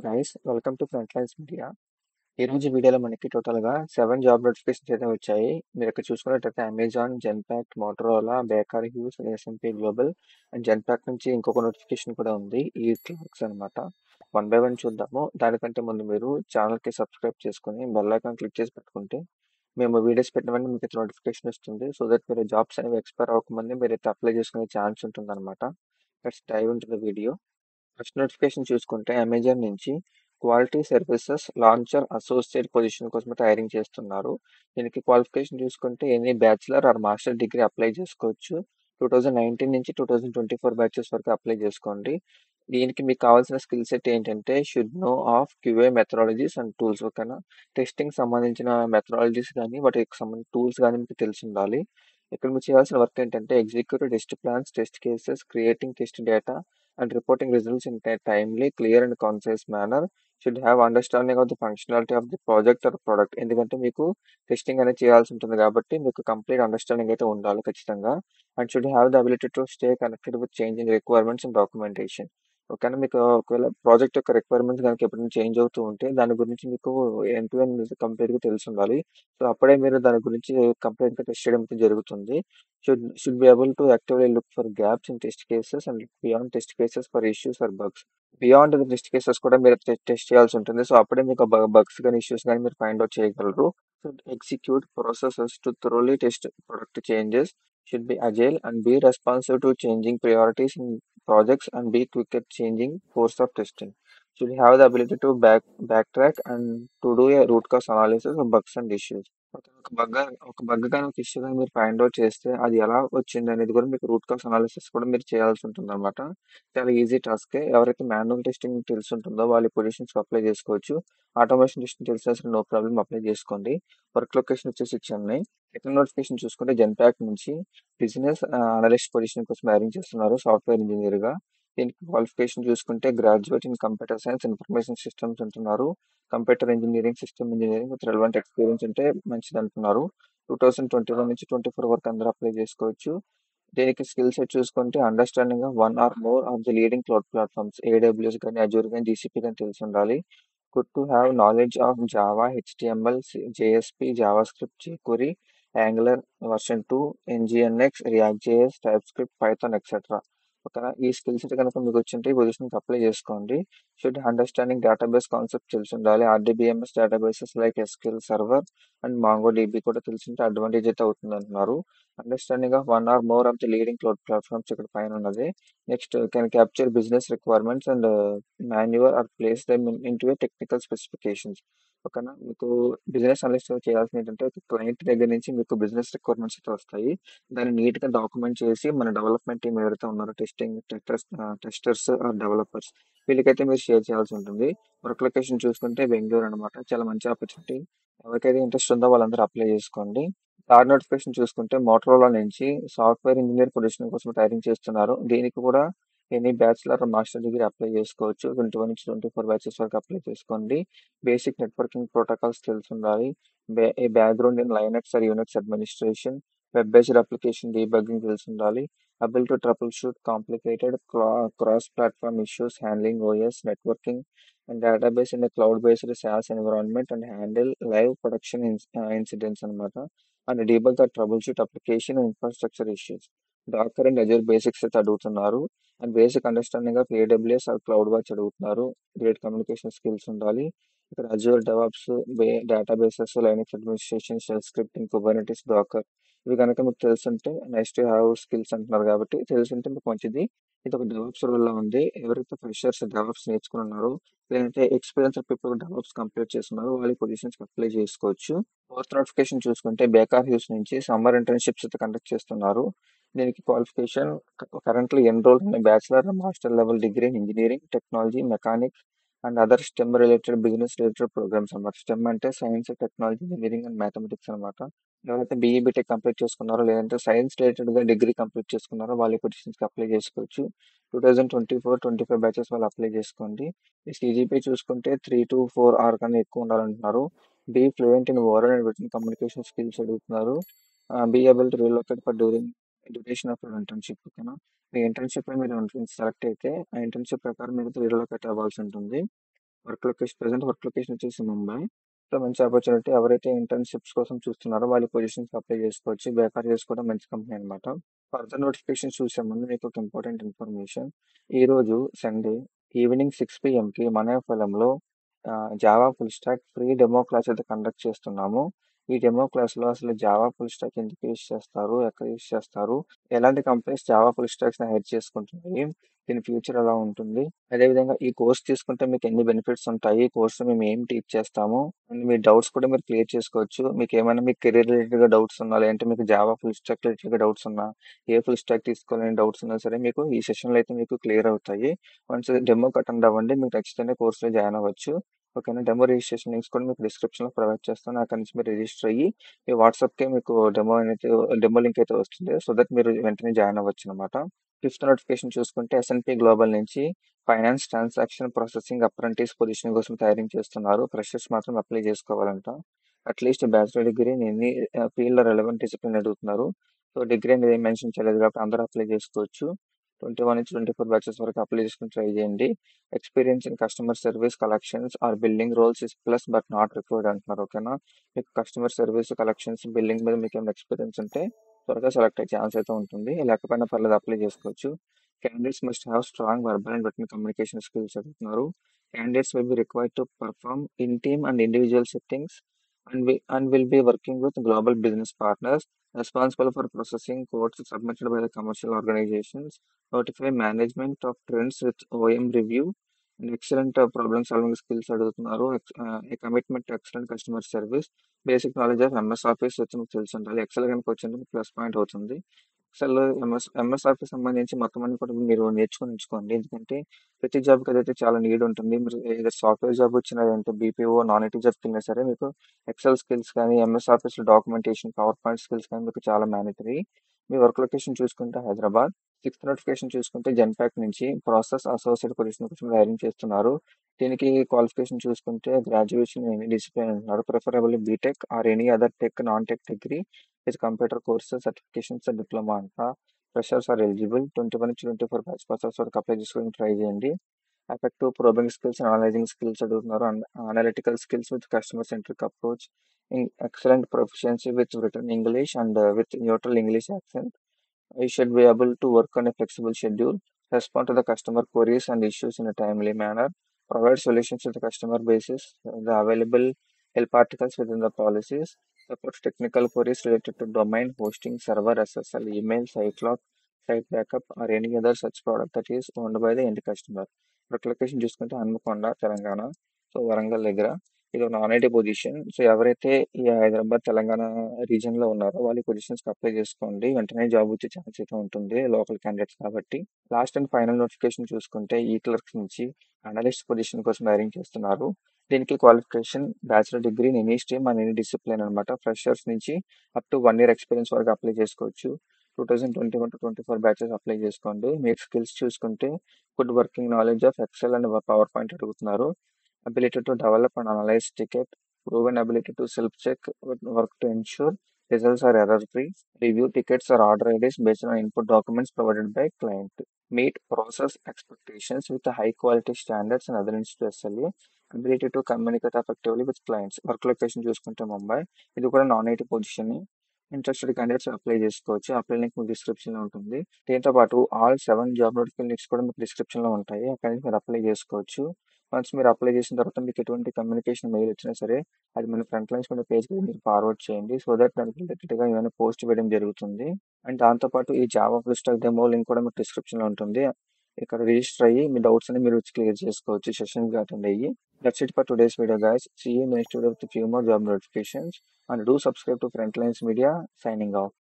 Guys welcome to front lines media. ఈ రోజు వీడియోలో మనకి టోటల్గా 7 జాబ్ నోటిఫికేషన్స్ అయితే వచ్చాయి. మీరు ఇక్కడ చూసుకున్నట్టయితే Amazon, Genpact, Motorola, Baker Hughes, SMP global and Genpact నుంచి ఇంకొక నోటిఫికేషన్ కూడా ఉంది. ఈ క్లర్క్స్ అనమాట. వన్ బై వన్ చూద్దాము. దానికంటే ముందు మీరు ఛానల్కి సబ్స్క్రైబ్ చేసుకుని బెల్ ఐకాన్ క్లిక్ చేసి పెట్టుకుంటే మేము వీడియోస్ పెట్టిన వెంటనే మీకు నోటిఫికేషన్ వస్తుంది. సో దట్ మీరు జాబ్స్ అనేవి ఎక్స్పైర్ అవ్వకముందే మీరు అయితే అప్లై చేసుకునే ఛాన్స్ ఉంటుంది అనమాట. Let's dive into the video. First notification చూసుకుంటే అమెజాన్ నుంచి quality services launcher associate position కోసం అయితే హైరింగ్ చేస్తున్నారు. దీనికి క్వాలిఫికేషన్ చూసుకుంటే any bachelor or master degree apply చేసుకోవచ్చు. 2019 నుంచి 2024 బ్యాచెస్ వరకు అప్లై చేసుకోండి. దీనికి మీకు కావాల్సిన స్కిల్ సెట్ ఏంటంటే should know of QA methodologies and tools. ఓకేనా, టెస్టింగ్ సంబంధించిన మెథడాలజీస్ కానీ వాటికి సంబంధించిన టూల్స్ కానీ మీకు తెలిసి ఉండాలి. ఇక్కడ మీరు చేయాల్సిన వర్క్ ఏంటంటే executive test plans, test cases, creating test data and reporting results in a timely, clear and concise manner. Should have understanding of the functionality of the project or product. ఎందుకంటే మీకు టెస్టింగ్ అనేది చేయాల్సి ఉంటుంది కాబట్టి మీకు complete understanding అయితే ఉండాలి ఖచ్చితంగా. And should have the ability to stay connected with changing requirements and documentation. ఓకేనా, మీకు ఒకవేళ ప్రాజెక్ట్ యొక్క రిక్వైర్మెంట్స్ కనుక ఎప్పుడైనా చేంజ్ అవుతూ ఉంటే దాని గురించి మీకు ఎండ్ టు ఎండ్ కంప్లీట్గా తెలిసి ఉండాలి. సో అప్పుడే మీరు దాని గురించి కంప్లీట్గా టెస్ట్ చేయడం అయితే జరుగుతుంది. Should be able to actively look for gaps in test cases and look beyond test cases for issues or bugs. Beyond the test cases కూడా మీరు టెస్ట్ చేయాల్సి ఉంటుంది. సో అప్పుడే మీకు బగ్స్ కానీ ఇష్యూస్ కానీ మీరు ఫైండ్ అవుట్ చేయగలరు. Should execute processes to thoroughly test product changes. Should be agile and be responsive to changing priorities in projects and be quick at changing course of testing. Should have the ability to backtrack and to do a root cause analysis of bugs and issues. ఒక bug ఒక bug కానీ ఒక issue కానీ మీరు find out చేస్తే అది ఎలా వచ్చింది అనేది కూడా మీకు రూట్ కాస్ అనాలిసిస్ కూడా మీరు చేయాల్సి ఉంటుంది అనమాట. చాలా ఈజీ టాస్కే. ఎవరైతే మాన్యువల్ టెస్టింగ్ తెలిసి ఉంటుందో వాళ్ళు పొజిషన్స్కి అప్లై చేసుకోవచ్చు. ఆటోమేషన్ టెస్టింగ్ తెలిసిన నో ప్రాబ్లం అప్లై చేసుకోండి. వర్క్ లొకేషన్ వచ్చేసి చెన్నై. సెకండ్ నోటిఫికేషన్ చూసుకుంటే జెన్పాక్ట్ నుంచి బిజినెస్ అనలిస్ట్ పొజిషన్ కోసం హైరింగ్ చేస్తున్నారు సాఫ్ట్వేర్ ఇంజనీర్గా. దీనికి క్వాలిఫికేషన్ చూసుకుంటే graduate in computer science information systems అంటున్నారు. Computer engineering, system engineering with relevant experience ఉంటే మంచిది అంటున్నారు. 2021 నుంచి 24 వరకు అందరూ అప్లై చేసుకోవచ్చు. దీనికి స్కిల్ సెట్ చూసుకుంటే understanding of one or more of the leading cloud platforms AWS కానీ అజూర్ కానీ జీసీపీ కానీ తెలిసి ఉండాలి. Good to have knowledge of Java, HTML, JSP, JavaScript, jQuery, Angular version 2, NGINX, React JS, TypeScript, Python etcetera. ఓకేనా, ఈ skill set కనుక మీకు వచ్చింటే ఈ పొజిషన్కి అప్లై చేసుకోండి. షుడ్ అండర్స్టాండింగ్ డేటాబేస్ కాన్సెప్ట్ తెలిసి ఉండాలి. RDBMS databases like SQL server and MongoDB కూడా తెలిసింటే అడ్వాంటేజ్ అయితే అవుతుంది అంటున్నారు. Understanding of one or more of the leading cloud platforms ఇక్కడ పైన ఉన్నది. Next can capture business requirements and manual or place them into technical specifications. ఓకేనా, మీకు బిజినెస్ అనలిస్ట్ చేయాల్సింది ఏంటంటే క్లయింట్ దగ్గర నుంచి మీకు బిజినెస్ రిక్వైర్మెంట్స్ అయితే వస్తాయి. దాన్ని నీట్ గా డాక్యుమెంట్ చేసి మన డెవలప్మెంట్ టీం ఎవరైతే ఉన్నారో టెస్టర్స్ ఆర్ డెవలపర్స్ వీళ్ళకైతే మీరు షేర్ చేయాల్సి ఉంటుంది. వర్క్ లొకేషన్ చూసుకుంటే బెంగళూరు అనమాట. చాలా మంచి ఆపర్చునిటీ. ఎవరికైతే ఇంట్రెస్ట్ ఉందో వాళ్ళందరూ అప్లై చేసుకోండి. థర్డ్ నోటిఫికేషన్ చూసుకుంటే మోటరోలా నుంచి సాఫ్ట్వేర్ ఇంజనీర్ పొజిషన్ కోసం హైరింగ్ చేస్తున్నారు. దీనికి కూడా any bachelor master degree apply చేసుకోవచ్చు. 21 నుంచి 24 బ్యాచెస్ వరకు అప్లై చేసుకోండి. బేసిక్ నెట్వర్కింగ్ ప్రోటోకాల్స్ తెలిసి ఉండాలి. A background in Linux or Unix administration, web based application debugging తెలిసి ఉండాలి. Able to troubleshoot complicated cross-platform issues, handling OS, networking, and database in a cloud-based SaaS environment, and handle live production incidents అనమాట. And debug the troubleshoot application and infrastructure issues. Docker and Azure basics అయితే అడుగుతున్నారు. And basic understanding of AWS or CloudWatch అడుగుతున్నారు. Great communication skills ఉండాలి. ఇక్కడ Azure DevOps, databases, Linux administration, shell scripting, Kubernetes, Docker ఇవి కనుక మీకు తెలుసుంటే nice to have skills అంటున్నారు కాబట్టి తెలుసుంటే మీకు మంచిది. ఇది ఒక డెవలప్స్ రోల్ ఉంది. ఎవరైతే ఫ్రెషర్స్ డెవలప్స్ నేర్చుకుని ఉన్నారో లేదంటే ఎక్స్పీరియన్స్ పీపుల్ డెవలప్స్ కంప్లీట్ చేస్తున్నారో వాళ్ళ పొజిషన్స్ అప్లై చేసుకోవచ్చు. ఫోర్త్ నోటిఫికేషన్ చూసుకుంటే బేకార్ హ్యూస్ నుంచి సమ్మర్ ఇంటర్న్షిప్స్ అయితే కండక్ట్ చేస్తున్నారు. దీనికి qualification currently enroll in bachelor master level degree in engineering, technology, mechanics and other STEM related business related programs అన్నమాట. STEM అంటే science, technology, engineering and mathematics అనమాట. ఎవరైతే BE BTech complete చేసుకున్నారో లేదంటే science related గా degree complete చేసుకున్నారో వాళ్ళ positions కి అప్లై చేసుకోవచ్చు. 2024-25 బ్యాచెస్ వాళ్ళు అప్లై చేసుకోండి. ఈ సిజిపి చూసుకుంటే 3 to 4 కన్నా ఎక్కువ ఉండాలంటున్నారు. Be fluent in oral and written communication skills అడుగుతున్నారు. Be able to relocate for duration of internship. ఓకేనా, మీ ఇంటర్న్షిప్ మీరు సెలెక్ట్ అయితే ఆ ఇంటర్న్షిప్ ప్రకారం మీరు రిలోకేట్ అవ్వాల్సి ఉంటుంది. వర్క్ లొకేషన్ వచ్చేసి ముంబై. సో మంచి ఆపర్చునిటీ. ఎవరైతే ఇంటర్న్‌షిప్స్ కోసం చూస్తున్నారో వాళ్ళు పొజిషన్స్‌కి అప్లై చేసుకోవచ్చు. బేకార్ కూడా మంచి కంపెనీ అన్నమాట. ఫర్దర్ నోటిఫికేషన్స్ చూసే ముందు మీకు ఒక ఇంపార్టెంట్ ఇన్ఫర్మేషన్. ఈరోజు సండే ఈవినింగ్ 6 PMకి మన ఎఫ్ఎల్ఎంలో Java full stack free demo class అయితే కండక్ట్ చేస్తున్నాము. ఈ డెమో క్లాస్‌లో అసలు జావా ఫుల్ స్టాక్ ఎందుకు యూజ్ చేస్తారు? ఎక్కడ యూజ్ చేస్తారు? ఎలాంటి కంపెనీస్ జావా ఫుల్ స్టాక్స్‌ని హైర్ చేసుకుంటున్నాయి? దీని ఫ్యూచర్ ఎలా ఉంటుంది? అదేవిధంగా ఈ కోర్స్ తీసుకుంటే మీకు ఎన్ని బెనిఫిట్స్ ఉంటాయి? ఈ కోర్స్‌లో మేము ఏం టీచ్ చేస్తాము? అండ్ మీ డౌట్స్ కూడా మీరు క్లియర్ చేసుకోవచ్చు. మీకేమైనా మీ కెరీర్ రిలేటెడ్‌గా డౌట్స్ ఉన్నా, లేదంటే మీకు జావా ఫుల్ స్టాక్ రిలేటెడ్‌గా డౌట్స్ ఉన్నా, ఏ ఫుల్ స్టాక్ తీసుకోవాలని డౌట్స్ ఉన్నా సరే మీకు ఈ సెషన్‌లో అయితే మీకు క్లియర్ అవుతాయి. వన్స్ డెమోకి అటెండ్ అవ్వండి. మీకు ఖచ్చితంగా కోర్స్‌లో జాయిన్ అవ్వచ్చు. ఓకేనా? డెమో రిజిస్ట్రేషన్ లింక్స్ కూడా మీకు డిస్క్రిప్షన్‌లో ప్రొవైడ్ చేస్తాను. అక్కడి నుంచి మీరు రిజిస్టర్ అయ్యి మీ వాట్సాప్‌కే మీకు డెమో లింక్ అయితే వస్తుంది. సో దట్ మీరు వెంటనే జాయిన్ అవ్వచ్చనమాట. ఫిఫ్త్ నోటిఫికేషన్ చూసుకుంటే ఎస్ఎన్‌పి గ్లోబల్ నుంచి finance transaction processing apprentice position కోసం తయారీ చేస్తున్నారు. ఫ్రెషర్స్ మాత్రం అప్లై చేసుకోవాలంట. అట్లీస్ట్ బ్యాచిలర్ డిగ్రీ ఎన్ని ఫీల్డ్‌లో రెలవెంట్ డిసిప్లిన్ అడుగుతున్నారు. సో డిగ్రీ అనేది ఏం మెన్షన్ చేయలేదు కాబట్టి అందరూ అప్లై చేసుకోవచ్చు. 21-24 బ్యాచెస్ వరకు అప్లై చేసుకొని ట్రై చేయండి. Experience in customer service collections or building roles is plus but not required అంటున్నారు. ఓకేనా? మీకు కస్టమర్ సర్వీస్ కలెక్షన్స్ బిల్డింగ్ మీద మీకు ఏమైనా ఎక్స్పీరియన్స్ ఉంటే త్వరగా సెలెక్ట్ అయ్యే ఛాన్స్ అయితే ఉంటుంది. లేకపోయినా పర్లేదు అప్లై చేసుకోవచ్చు. Candidates must have strong verbal and written communication skills అడుగుతున్నారు. Candidates will be required to perform in team and individual settings and will be working with global business partners responsible for processing codes submitted by the commercial organizations, notify management of trends with OM review and excellent problem solving skills అడుగుతున్నారు. A commitment to excellent customer service, basic knowledge of MS Office వచ్చి మీకు తెలిసి ఉండాలి. XL కనుక వచ్చింది plus point అవుతుంది. Excel MS office సంబంధించి మొత్తం అన్ని కూడా మీరు నేర్చుకొని ఉంచుకోండి. ఎందుకంటే ప్రతి జాబ్‌కి అదైతే చాలా నీడ్ ఉంటుంది. మీరు ఏదైతే సాఫ్ట్‌వేర్ జాబ్ వచ్చినా లేదంటే బీపీఓ, నాన్ ఐటీ జాబ్‌కి వెళ్ళినా సరే మీకు ఎక్సెల్ స్కిల్స్ కానీ, ఎంఎస్ ఆఫీస్‌లో డాక్యుమెంటేషన్, పవర్ పాయింట్ స్కిల్స్ కానీ మీకు చాలా మ్యాండేటరీ. మీ వర్క్ లొకేషన్ చూసుకుంటే హైదరాబాద్. సిక్స్త్ నోటిఫికేషన్ చూసుకుంటే జెన్పాక్ నుంచి ప్రాసెస్ అసోసియేట్ పొజిషన్ కోసం హైరింగ్ చేస్తున్నారు. దీనికి క్వాలిఫికేషన్ చూసుకుంటే గ్రాడ్యుయేషన్ ఎనీ డిసిప్లిన్ అంటున్నారు. Preferably BTech or any other tech, non tech degree with computer courses, certifications, and diploma అంట. Freshers are eligible. 21-24 batch passers వరకు apply చేసుకొని ట్రై చేయండి. Effective probing skills and analysing skills అడుగుతున్నారు. Analytical skills with customer centric approach, excellent proficiency with return English and with neutral English accent. You should be able to work on a flexible schedule, respond to the customer queries and issues in a timely manner, provide solutions to the customer basis, the available help articles within the policies, support technical queries related to domain, hosting, server, SSL, email, site log, site backup, or any other such product that is owned by the end customer. ఇప్పుడు location చూసుకుంటే Hanamkonda, Telangana. So Warangal దగ్గర. ఇది ఒక non IT position. So ఎవరైతే ఈ Hyderabad, Telangana region లో ఉన్నారో వాళ్ళు ఈ పొజిషన్స్ కి అప్లై చేసుకోండి. వెంటనే జాబ్ వచ్చే ఛాన్స్ అయితే ఉంటుంది లోకల్ క్యాండిడేట్స్ కాబట్టి. లాస్ట్ అండ్ ఫైనల్ నోటిఫికేషన్ చూసుకుంటే ఈ క్లర్క్స్ నుంచి అనలిస్ట్ పొజిషన్ కోసం హైరింగ్ చేస్తున్నారు. దీనికి qualification bachelor degree in any stream and any discipline అనమాట. ఫ్రెషర్స్ నుంచి అప్ టు 1 year ఎక్స్పీరియన్స్ వరకు అప్లై చేసుకోవచ్చు. 2021-24 బ్యాచెస్ అప్లై చేసుకోండి. మీకు స్కిల్స్ చూసుకుంటే good working knowledge of Excel and PowerPoint అడుగుతున్నారు. Ability to develop and analyze ticket, proven ability to self-check work to ensure results are error-free, review tickets or order IDs based on input documents provided by client, meet process expectations with high quality standards and adherence to SLA, ability to communicate effectively with clients. Work location చూసుకుంటే ముంబై. ఇది కూడా non IT position. Interested candidates apply చేసుకోవచ్చు. Apply link మీకు description లో ఉంటుంది. దీంతో పాటు all 7 job notification links కూడా మీకు డిస్క్రిప్షన్ లో ఉంటాయి. అక్కడి నుంచి మీరు అప్లై చేసుకోవచ్చు. వన్స్ మీరు అప్లై చేసిన తర్వాత మీకు ఎటువంటి కమ్యూనికేషన్ మెయిల్ వచ్చినా సరే అది మన ఫ్రంట్ లైన్స్ మీద పేజ్కి మీరు ఫార్వర్డ్ చేయండి. సో దట్ దానికి రిలేటెడ్గా ఏమైనా పోస్ట్ చేయడం జరుగుతుంది. అండ్ దాంతోపాటు ఈ Java full stock demo link కూడా మీకు డిస్క్రిప్షన్ లో ఉంటుంది. ఇక్కడ రిజిస్టర్ అయ్యి మీ డౌట్స్ అని మీరు క్లియర్ చేసుకోవచ్చు సెషన్స్ అటెండ్ అయ్యి. That's it for today's video guys. See you next video with few more job notifications and do subscribe to Frontlines Media. Signing off.